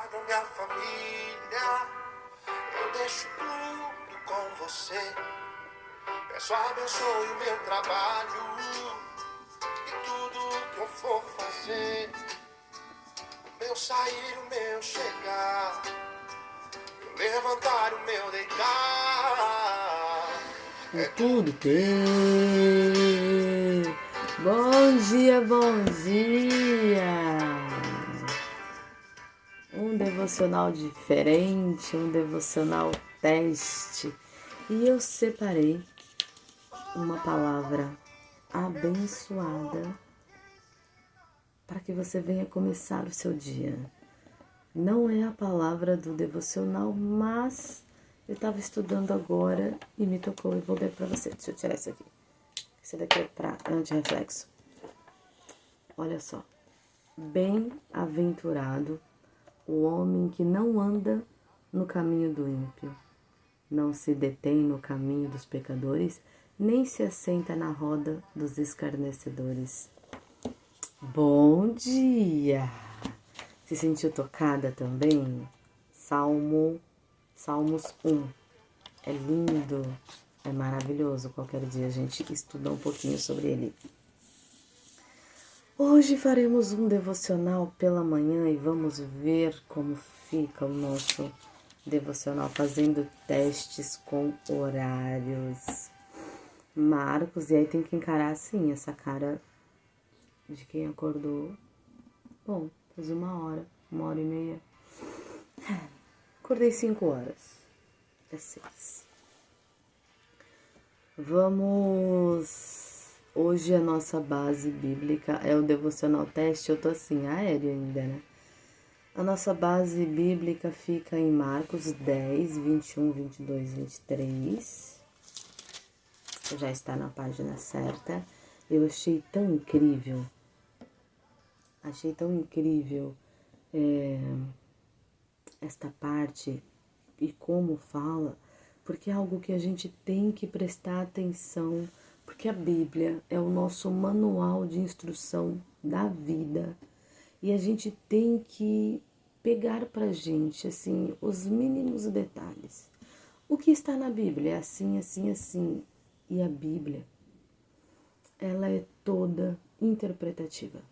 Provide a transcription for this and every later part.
guardo minha família, eu deixo tudo com você. Peço abençoe o meu trabalho e tudo que eu for fazer. O meu sair, o meu chegar, o levantar, o meu deitar. É tudo teu. Bom dia, bom dia. Um devocional diferente, um devocional teste. E eu separei uma palavra abençoada para que você venha começar o seu dia. Não é a palavra do devocional, mas eu estava estudando agora e me tocou e vou ler para você. Deixa eu tirar isso aqui. Esse daqui é para anti-reflexo. Olha só. Bem-aventurado o homem que não anda no caminho do ímpio, não se detém no caminho dos pecadores, nem se assenta na roda dos escarnecedores. Bom dia! Se sentiu tocada também? Salmos 1. É lindo, é maravilhoso. Qualquer dia a gente estuda um pouquinho sobre ele. Hoje faremos um devocional pela manhã e vamos ver como fica o nosso devocional, fazendo testes com horários. Marcos, e aí tem que encarar assim, essa cara de quem acordou. Bom, faz 1 hora e meia. Acordei 5 horas. É 6. Vamos... Hoje a nossa base bíblica é o devocional teste. Eu tô assim, aéreo ainda, né? A nossa base bíblica fica em Marcos 10, 21, 22, 23. Já está na página certa. Eu achei tão incrível. Esta parte e como fala, porque é algo que a gente tem que prestar atenção, porque a Bíblia é o nosso manual de instrução da vida e a gente tem que pegar pra gente, assim, os mínimos detalhes. O que está na Bíblia é assim, assim, assim, e a Bíblia, ela é toda interpretativa,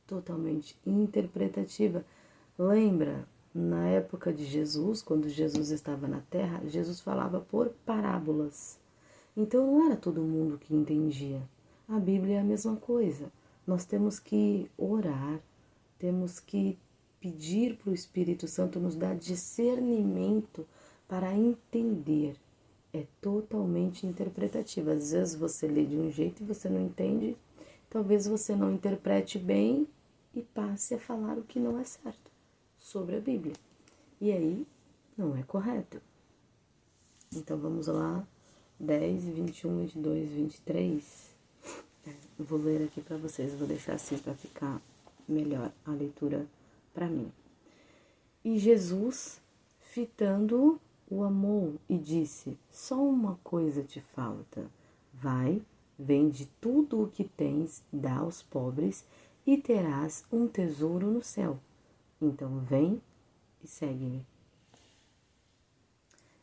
totalmente interpretativa. Lembra, na época de Jesus, quando Jesus estava na terra, Jesus falava por parábolas. Então não era todo mundo que entendia. A Bíblia é a mesma coisa. Nós temos que orar, temos que pedir para o Espírito Santo nos dar discernimento para entender. É totalmente interpretativa. Às vezes você lê de um jeito e você não entende. Talvez você não interprete bem e passe a falar o que não é certo sobre a Bíblia. E aí, não é correto. Então, vamos lá. 10, 21, 22, 23. Eu vou ler aqui para vocês. Vou deixar assim para ficar melhor a leitura para mim. E Jesus, fitando-o, o amou e disse: só uma coisa te falta. Vai, vende tudo o que tens, dá aos pobres e terás um tesouro no céu. Então vem e segue-me.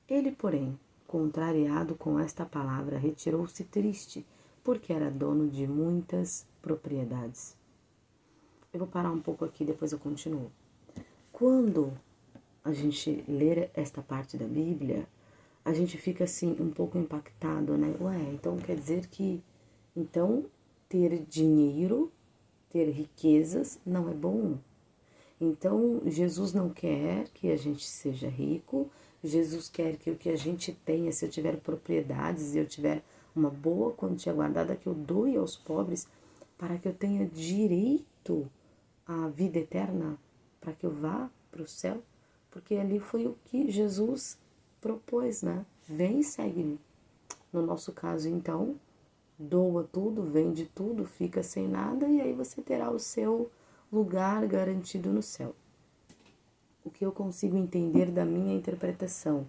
Ele, porém, contrariado com esta palavra, retirou-se triste, porque era dono de muitas propriedades. Eu vou parar um pouco aqui, depois eu continuo. Quando a gente lê esta parte da Bíblia, a gente fica assim um pouco impactado, né? Ué, então quer dizer que então ter dinheiro, ter riquezas não é bom? Então Jesus não quer que a gente seja rico, Jesus quer que o que a gente tenha, se eu tiver propriedades e eu tiver uma boa quantia guardada, que eu doe aos pobres para que eu tenha direito à vida eterna, para que eu vá para o céu, porque ali foi o que Jesus propôs, né? Vem e segue-me. No nosso caso, então, doa tudo, vende tudo, fica sem nada e aí você terá o seu lugar garantido no céu. O que eu consigo entender da minha interpretação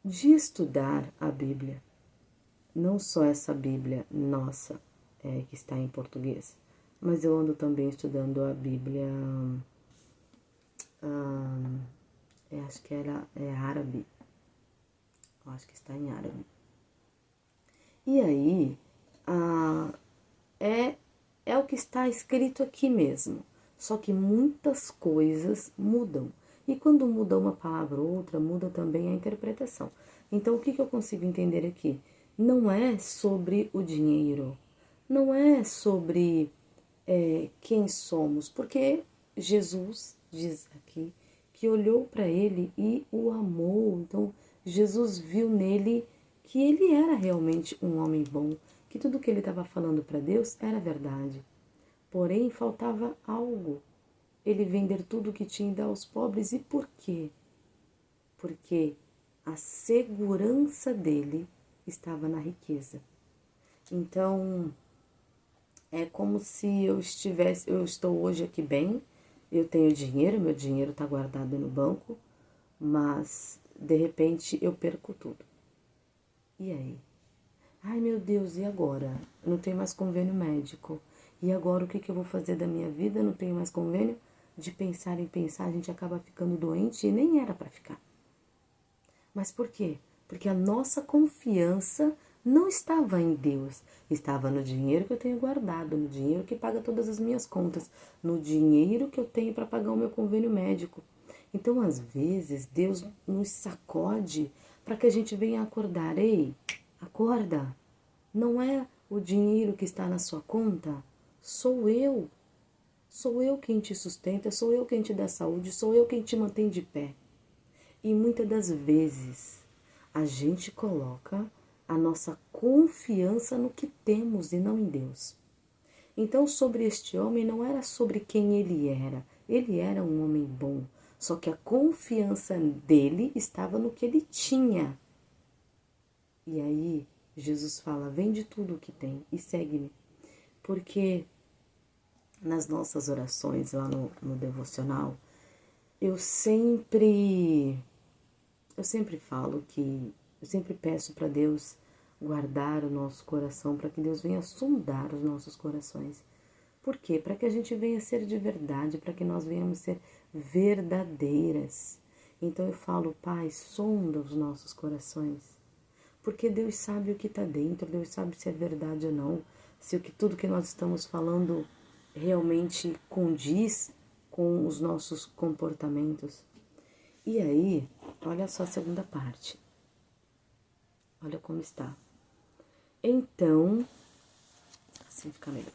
de estudar a Bíblia, não só essa Bíblia nossa, que está em português, mas eu ando também estudando a Bíblia acho que é árabe, eu acho que está em árabe. E aí, é o que está escrito aqui mesmo, só que muitas coisas mudam. E quando muda uma palavra ou outra, muda também a interpretação. Então, o que eu consigo entender aqui? Não é sobre o dinheiro, não é sobre quem somos, porque Jesus diz aqui que olhou para ele e o amou. Então, Jesus viu nele que ele era realmente um homem bom, que tudo que ele estava falando para Deus era verdade. Porém, faltava algo. Ele vender tudo o que tinha e dar aos pobres. E por quê? Porque a segurança dele estava na riqueza. Então, é como se eu estou hoje aqui bem, eu tenho dinheiro, meu dinheiro está guardado no banco, mas de repente eu perco tudo. E aí? Ai, meu Deus, e agora? Eu não tenho mais convênio médico. E agora o que eu vou fazer da minha vida? Eu não tenho mais convênio. De pensar em pensar, a gente acaba ficando doente e nem era para ficar. Mas por quê? Porque a nossa confiança não estava em Deus, estava no dinheiro que eu tenho guardado, no dinheiro que paga todas as minhas contas, no dinheiro que eu tenho para pagar o meu convênio médico. Então, às vezes, Deus nos sacode para que a gente venha acordar. Ei, acorda! Não é o dinheiro que está na sua conta, sou eu. Sou eu quem te sustenta, sou eu quem te dá saúde, sou eu quem te mantém de pé. E muitas das vezes a gente coloca a nossa confiança no que temos e não em Deus. Então, sobre este homem, não era sobre quem ele era um homem bom, só que a confiança dele estava no que ele tinha. E aí, Jesus fala: vende tudo o que tem e segue-me. Porque nas nossas orações lá no devocional, eu sempre falo que eu sempre peço para Deus guardar o nosso coração, para que Deus venha sondar os nossos corações. Por quê? Para que a gente venha ser de verdade, para que nós venhamos ser verdadeiras. Então eu falo: Pai, sonda os nossos corações. Porque Deus sabe o que está dentro, Deus sabe se é verdade ou não, se tudo que nós estamos falando realmente condiz com os nossos comportamentos. E aí, olha só a segunda parte. Olha como está. Então, assim fica melhor.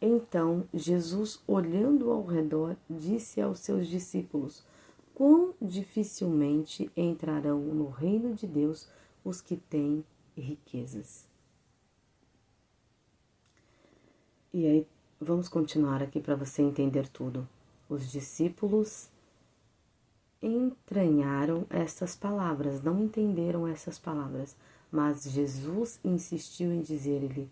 Então, Jesus, olhando ao redor, disse aos seus discípulos: quão dificilmente entrarão no reino de Deus os que têm riquezas. E aí, vamos continuar aqui para você entender tudo. Os discípulos entranharam essas palavras, não entenderam essas palavras, mas Jesus insistiu em dizer-lhe: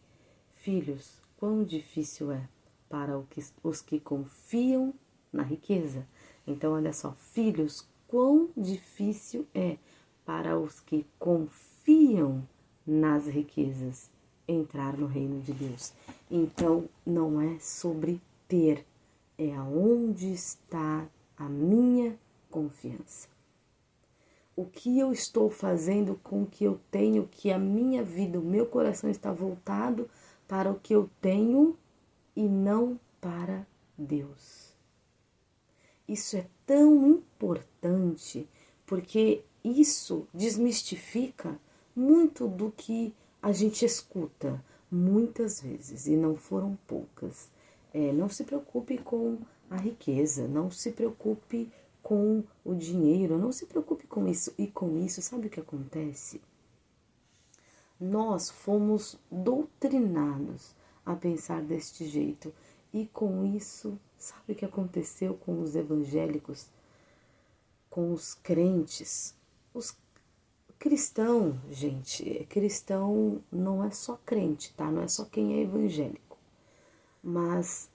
filhos, quão difícil é para os que confiam na riqueza. Então, olha só, filhos, quão difícil é para os que confiam nas riquezas entrar no reino de Deus. Então, não é sobre ter, é aonde está a minha confiança. O que eu estou fazendo com o que eu tenho, que a minha vida, o meu coração está voltado para o que eu tenho e não para Deus. Isso é tão importante, porque isso desmistifica muito do que a gente escuta muitas vezes, e não foram poucas. Não se preocupe com a riqueza, não se preocupe com o dinheiro, não se preocupe com isso. E com isso, sabe o que acontece? Nós fomos doutrinados a pensar deste jeito. E com isso, sabe o que aconteceu com os evangélicos, com os crentes? Os cristãos, gente, cristão não é só crente, tá? Não é só quem é evangélico. Mas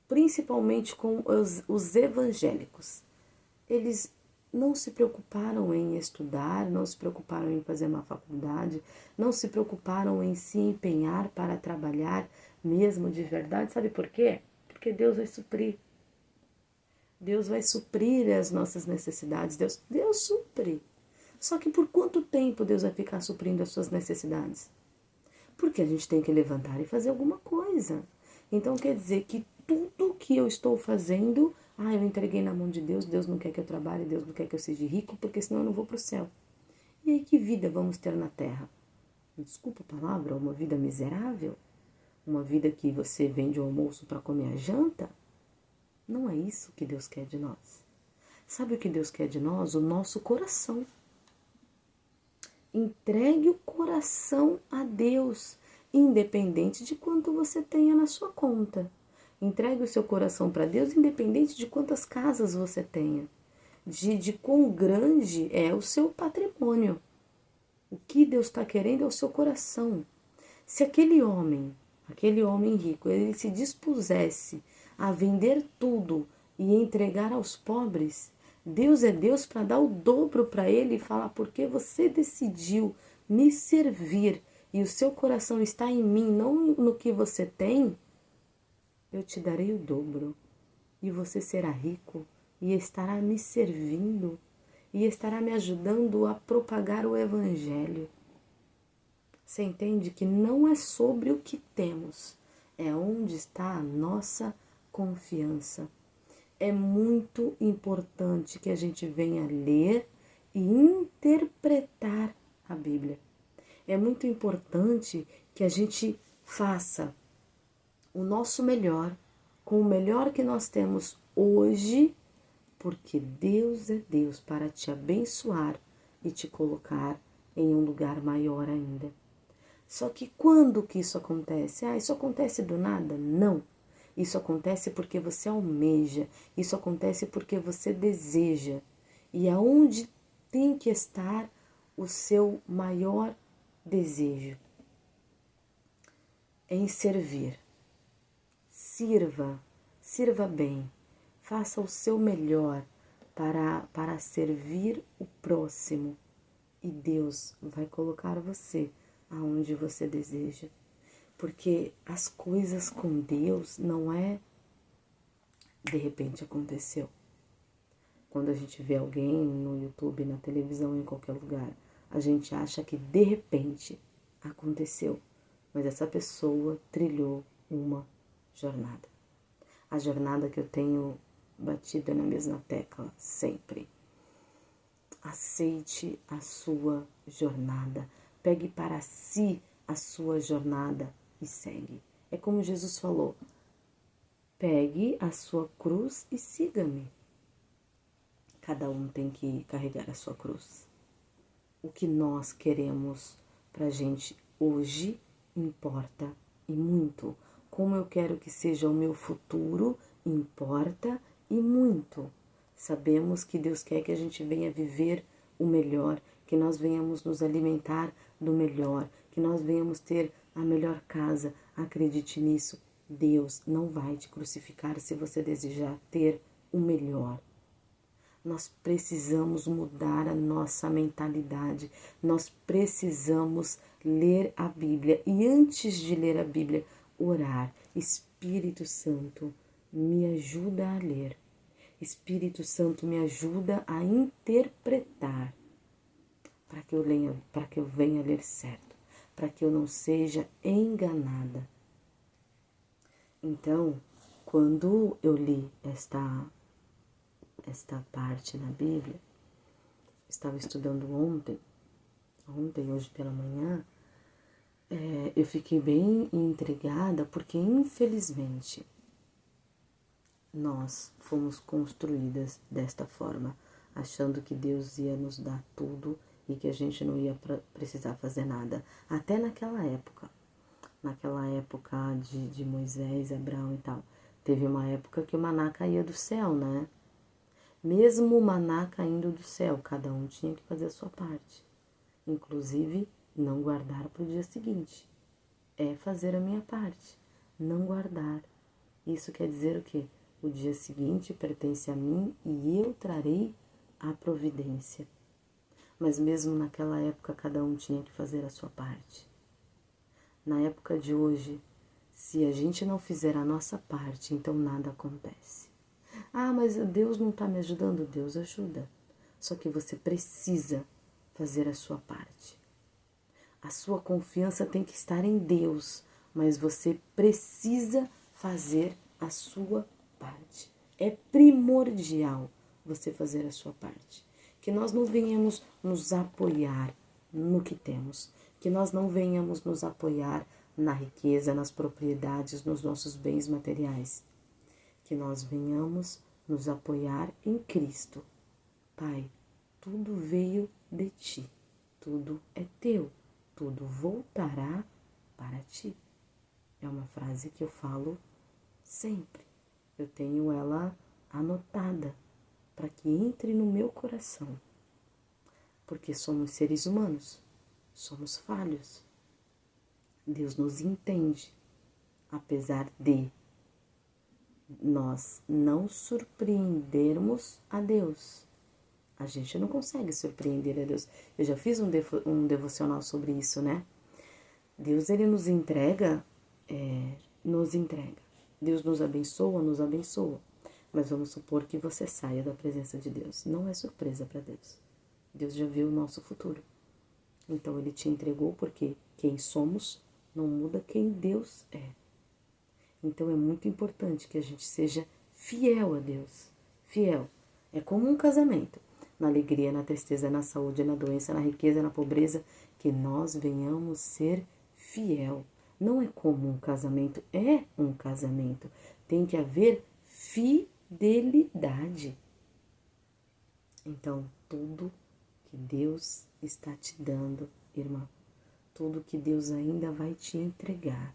principalmente com os evangélicos. Eles não se preocuparam em estudar, não se preocuparam em fazer uma faculdade, não se preocuparam em se empenhar para trabalhar mesmo de verdade. Sabe por quê? Porque Deus vai suprir. Deus vai suprir as nossas necessidades. Deus supre. Só que por quanto tempo Deus vai ficar suprindo as suas necessidades? Porque a gente tem que levantar e fazer alguma coisa. Então quer dizer que tudo que eu estou fazendo, eu entreguei na mão de Deus, Deus não quer que eu trabalhe, Deus não quer que eu seja rico, porque senão eu não vou para o céu. E aí que vida vamos ter na terra? Desculpa a palavra, uma vida miserável? Uma vida que você vende o almoço para comer a janta? Não é isso que Deus quer de nós. Sabe o que Deus quer de nós? O nosso coração. Entregue o coração a Deus, independente de quanto você tenha na sua conta. Entregue o seu coração para Deus, independente de quantas casas você tenha, de quão grande é o seu patrimônio. O que Deus está querendo é o seu coração. Se aquele homem rico, ele se dispusesse a vender tudo e entregar aos pobres, Deus é Deus para dar o dobro para ele e falar, porque você decidiu me servir e o seu coração está em mim, não no que você tem, eu te darei o dobro e você será rico e estará me servindo e estará me ajudando a propagar o evangelho. Você entende que não é sobre o que temos, é onde está a nossa confiança. É muito importante que a gente venha ler e interpretar a Bíblia. É muito importante que a gente faça o nosso melhor, com o melhor que nós temos hoje, porque Deus é Deus para te abençoar e te colocar em um lugar maior ainda. Só que quando que isso acontece? Isso acontece do nada? Não. Isso acontece porque você almeja, isso acontece porque você deseja. E aonde tem que estar o seu maior desejo? É em servir. Sirva bem, faça o seu melhor para servir o próximo. E Deus vai colocar você aonde você deseja. Porque as coisas com Deus não é de repente aconteceu. Quando a gente vê alguém no YouTube, na televisão, em qualquer lugar, a gente acha que de repente aconteceu. Mas essa pessoa trilhou uma jornada. A jornada que eu tenho batida na mesma tecla sempre. Aceite a sua jornada. Pegue para si a sua jornada e segue. É como Jesus falou, pegue a sua cruz e siga-me. Cada um tem que carregar a sua cruz. O que nós queremos pra gente hoje importa e muito. Como eu quero que seja o meu futuro importa e muito. Sabemos que Deus quer que a gente venha viver o melhor, que nós venhamos nos alimentar do melhor, que nós venhamos ter a melhor casa. Acredite nisso. Deus não vai te crucificar se você desejar ter o melhor. Nós precisamos mudar a nossa mentalidade. Nós precisamos ler a Bíblia. E antes de ler a Bíblia, orar. Espírito Santo, me ajuda a ler. Espírito Santo, me ajuda a interpretar. Para que eu venha ler certo. Para que eu não seja enganada. Então, quando eu li esta parte na Bíblia, estava estudando ontem, hoje pela manhã, eu fiquei bem intrigada porque, infelizmente, nós fomos construídas desta forma, achando que Deus ia nos dar tudo e que a gente não ia precisar fazer nada. Até naquela época de Moisés, Abraão e tal, teve uma época que o maná caía do céu, né? Mesmo o maná caindo do céu, cada um tinha que fazer a sua parte. Inclusive, não guardar para o dia seguinte. É fazer a minha parte, não guardar. Isso quer dizer o quê? O dia seguinte pertence a mim e eu trarei a providência. Mas mesmo naquela época, cada um tinha que fazer a sua parte. Na época de hoje, se a gente não fizer a nossa parte, então nada acontece. Ah, mas Deus não está me ajudando. Deus ajuda. Só que você precisa fazer a sua parte. A sua confiança tem que estar em Deus, mas você precisa fazer a sua parte. É primordial você fazer a sua parte. Que nós não venhamos nos apoiar no que temos, que nós não venhamos nos apoiar na riqueza, nas propriedades, nos nossos bens materiais. Que nós venhamos nos apoiar em Cristo. Pai, tudo veio de ti, tudo é teu, tudo voltará para ti. É uma frase que eu falo sempre. Eu tenho ela anotada para que entre no meu coração. Porque somos seres humanos, somos falhos. Deus nos entende, apesar de nós não surpreendermos a Deus. A gente não consegue surpreender a Deus. Eu já fiz um devocional sobre isso, né? Deus, ele nos entrega. Deus nos abençoa. Mas vamos supor que você saia da presença de Deus. Não é surpresa para Deus. Deus já viu o nosso futuro. Então, ele te entregou porque quem somos não muda quem Deus é. Então, é muito importante que a gente seja fiel a Deus. Fiel. É como um casamento. Na alegria, na tristeza, na saúde, na doença, na riqueza, na pobreza, que nós venhamos ser fiel. Não é como um casamento, é um casamento. Tem que haver fidelidade. Então, tudo que Deus está te dando, irmã, tudo que Deus ainda vai te entregar,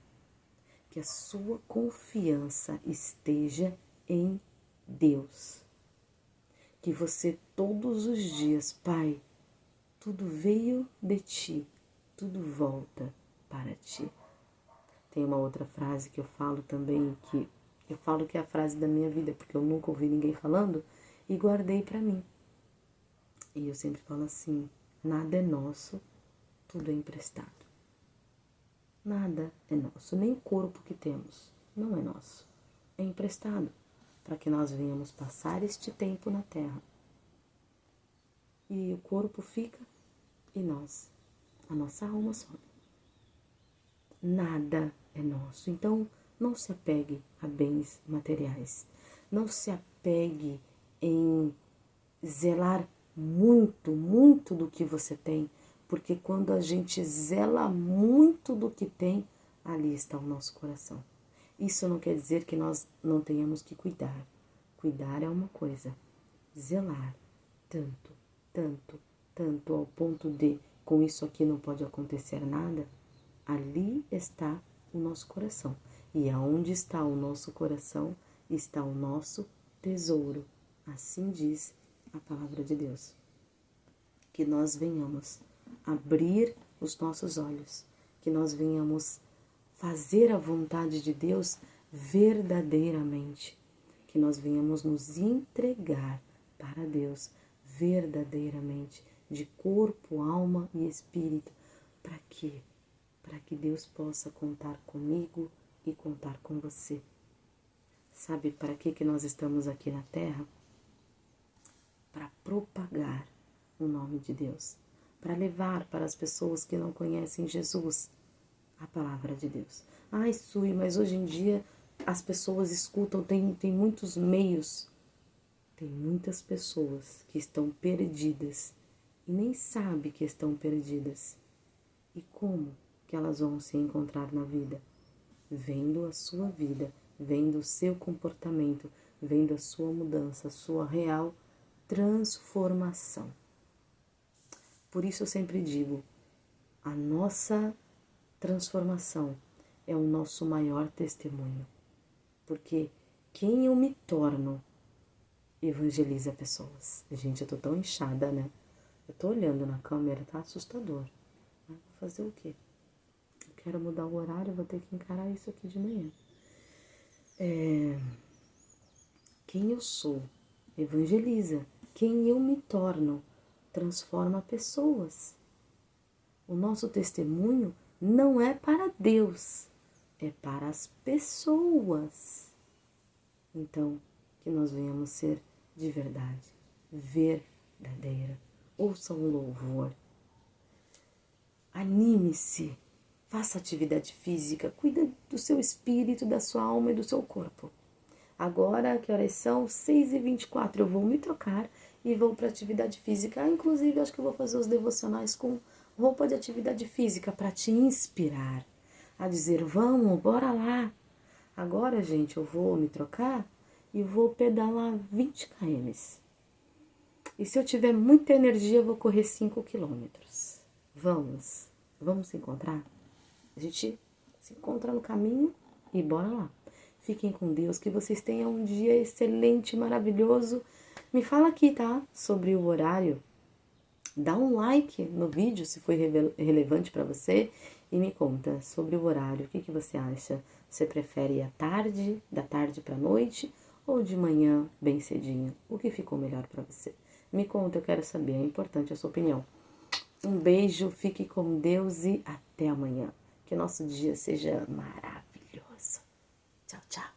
que a sua confiança esteja em Deus. Que você todos os dias, Pai, tudo veio de ti, tudo volta para ti. Tem uma outra frase que eu falo também, que eu falo que é a frase da minha vida, porque eu nunca ouvi ninguém falando e guardei para mim. E eu sempre falo assim, nada é nosso, tudo é emprestado. Nada é nosso, nem o corpo que temos não é nosso, é emprestado, para que nós venhamos passar este tempo na terra. E o corpo fica e nós, a nossa alma sobe. Nada é nosso, então não se apegue a bens materiais, não se apegue em zelar muito do que você tem, porque quando a gente zela muito do que tem, ali está o nosso coração. Isso não quer dizer que nós não tenhamos que cuidar. Cuidar é uma coisa, zelar tanto ao ponto de com isso aqui não pode acontecer nada, ali está o nosso coração. E aonde está o nosso coração, está o nosso tesouro. Assim diz a palavra de Deus. Que nós venhamos abrir os nossos olhos, que nós venhamos fazer a vontade de Deus verdadeiramente, que nós venhamos nos entregar para Deus verdadeiramente, de corpo, alma e espírito. Para quê? Para que Deus possa contar comigo e contar com você. Sabe para que nós estamos aqui na Terra? Para propagar o nome de Deus, para levar para as pessoas que não conhecem Jesus a palavra de Deus. Ai, Sui, mas hoje em dia as pessoas escutam, tem muitos meios, tem muitas pessoas que estão perdidas e nem sabem que estão perdidas. E como que elas vão se encontrar na vida? Vendo a sua vida, vendo o seu comportamento, vendo a sua mudança, a sua real transformação. Por isso eu sempre digo, a nossa transformação é o nosso maior testemunho. Porque quem eu me torno evangeliza pessoas. Gente, eu tô tão inchada, né? Eu tô olhando na câmera, tá assustador. Mas vou fazer o quê? Eu quero mudar o horário, vou ter que encarar isso aqui de manhã. Quem eu sou evangeliza. Quem eu me torno transforma pessoas. O nosso testemunho não é para Deus, é para as pessoas. Então, que nós venhamos ser de verdade, verdadeira. Ouça um louvor. Anime-se. Faça atividade física. Cuida do seu espírito, da sua alma e do seu corpo. Agora, que horas são? 6h24. Eu vou me trocar e vou para atividade física. Inclusive, acho que eu vou fazer os devocionais com roupa de atividade física para te inspirar a dizer, vamos, bora lá. Agora, gente, eu vou me trocar e vou pedalar 20 km. E se eu tiver muita energia, eu vou correr 5 quilômetros. Vamos se encontrar? A gente se encontra no caminho e bora lá. Fiquem com Deus, que vocês tenham um dia excelente, maravilhoso. Me fala aqui, tá? Sobre o horário. Dá um like no vídeo, se foi relevante para você. E me conta sobre o horário. O que você acha? Você prefere à tarde, da tarde para a noite? Ou de manhã, bem cedinho? O que ficou melhor para você? Me conta, eu quero saber. É importante a sua opinião. Um beijo, fique com Deus e até amanhã. Que nosso dia seja maravilhoso. Tchau, tchau.